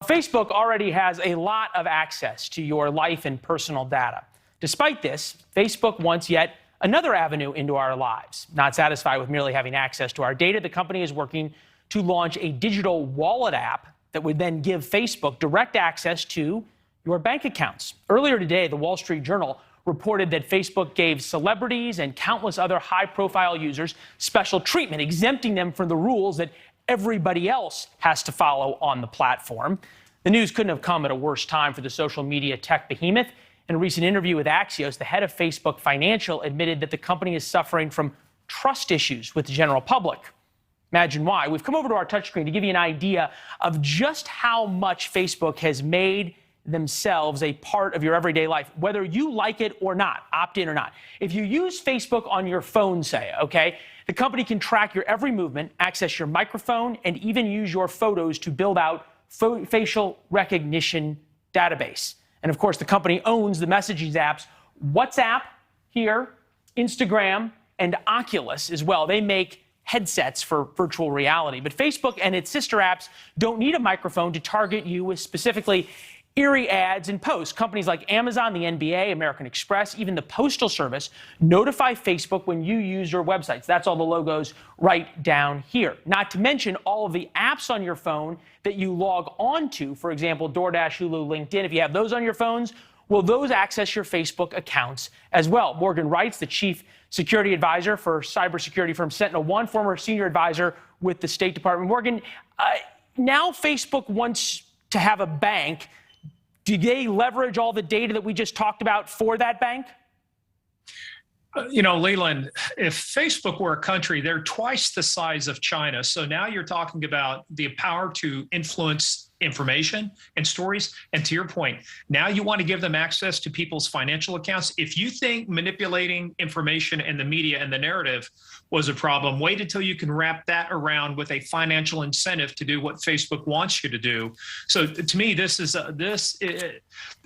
Facebook already has a lot of access to your life and personal data. Despite this, Facebook wants yet another avenue into our lives. Not satisfied with merely having access to our data, the company is working to launch a digital wallet app that would then give Facebook direct access to your bank accounts. Earlier today, the Wall Street Journal reported that Facebook gave celebrities and countless other high-profile users special treatment, exempting them from the rules that everybody else has to follow on the platform. The news couldn't have come at a worse time for the social media tech behemoth. In a recent interview with Axios, the head of Facebook Financial admitted that the company is suffering from trust issues with the general public. Imagine why. We've come over to our touchscreen to give you an idea of just how much Facebook has made themselves a part of your everyday life, whether you like it or not, opt in or not. If you use Facebook on your phone, say, okay, the company can track your every movement, access your microphone, and even use your photos to build out facial recognition database. And of course, the company owns the messaging apps WhatsApp here, Instagram, and Oculus as well. They make headsets for virtual reality. But Facebook and its sister apps don't need a microphone to target you with specifically eerie ads and posts. Companies like Amazon, the NBA, American Express, even the Postal Service notify Facebook when you use your websites. That's all the logos right down here. Not to mention all of the apps on your phone that you log on to, for example, DoorDash, Hulu, LinkedIn. If you have those on your phones, will those access your Facebook accounts as well? Morgan Wrights, the chief security advisor for cybersecurity firm SentinelOne, former senior advisor with the State Department. Morgan, now Facebook wants to have a bank. Do they leverage all the data that we just talked about for that bank? Leland, if Facebook were a country, they're twice the size of China. So now you're talking about the power to influence information and stories. And to your point, now you want to give them access to people's financial accounts. If you think manipulating information in the media and the narrative was a problem, wait until you can wrap that around with a financial incentive to do what Facebook wants you to do. So to me, this is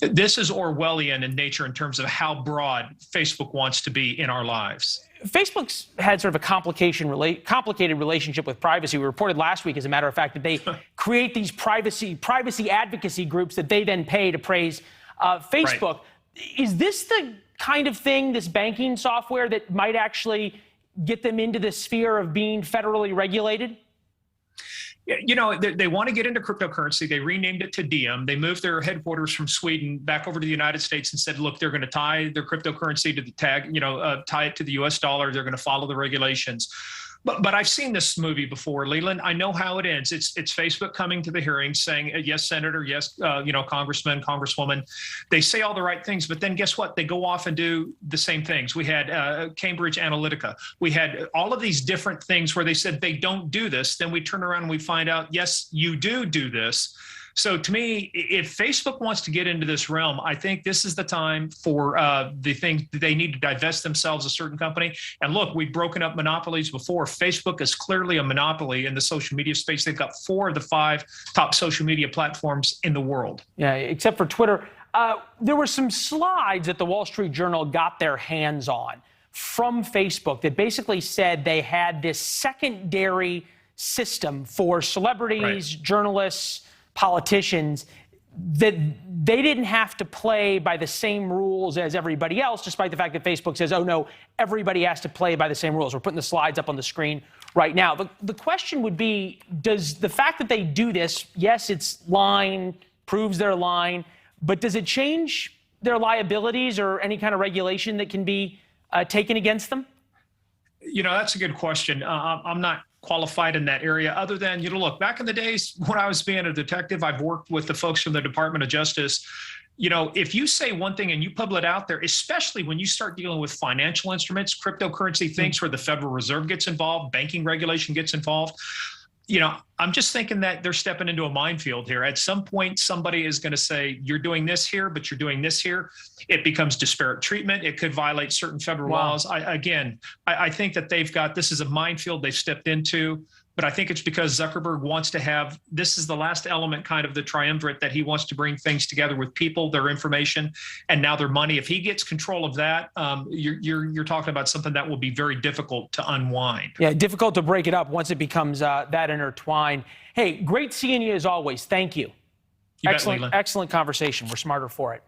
Orwellian in nature in terms of how broad Facebook wants to be in our lives. Facebook's had sort of a complicated relationship with privacy. We reported last week, as a matter of fact, that they create these privacy advocacy groups that they then pay to praise Facebook. Right. Is this the kind of thing, this banking software, that might actually get them into the sphere of being federally regulated? They want to get into cryptocurrency. They renamed it to Diem. They moved their headquarters from Sweden back over to the United States and said, look, they're going to tie their cryptocurrency to the tag, tie it to the US dollar. They're going to follow the regulations. But I've seen this movie before, Leland. I know how it ends. It's Facebook coming to the hearing saying, yes, Senator, yes, Congressman, Congresswoman. They say all the right things, but then guess what? They go off and do the same things. We had Cambridge Analytica. We had all of these different things where they said they don't do this. Then we turn around and we find out, yes, you do this. So to me, if Facebook wants to get into this realm, I think this is the time for the thing that they need to divest themselves of a certain company. And look, we've broken up monopolies before. Facebook is clearly a monopoly in the social media space. They've got 4 of the 5 top social media platforms in the world. Yeah, except for Twitter. There were some slides that the Wall Street Journal got their hands on from Facebook that basically said they had this secondary system for celebrities, right, journalists, politicians, that they didn't have to play by the same rules as everybody else, despite the fact that Facebook says, oh, no, everybody has to play by the same rules. We're putting the slides up on the screen right now. The question would be, does the fact that they do this, yes, it's lying, proves they're lying, but does it change their liabilities or any kind of regulation that can be taken against them? That's a good question. I'm not qualified in that area other than, look, back in the days when I was being a detective, I've worked with the folks from the Department of Justice. If you say one thing and you publish it out there, especially when you start dealing with financial instruments, cryptocurrency things where the Federal Reserve gets involved, banking regulation gets involved, I'm just thinking that they're stepping into a minefield here. At some point, somebody is going to say, you're doing this here, but you're doing this here. It becomes disparate treatment. It could violate certain federal laws. I think that this is a minefield they've stepped into. But I think it's because Zuckerberg wants to have, this is the last element, kind of the triumvirate, that he wants to bring things together with people, their information, and now their money. If he gets control of that, you're talking about something that will be very difficult to unwind. Yeah, difficult to break it up once it becomes that intertwined. Hey, great seeing you as always. Thank you. You bet, Excellent, Leland. excellent conversation. We're smarter for it.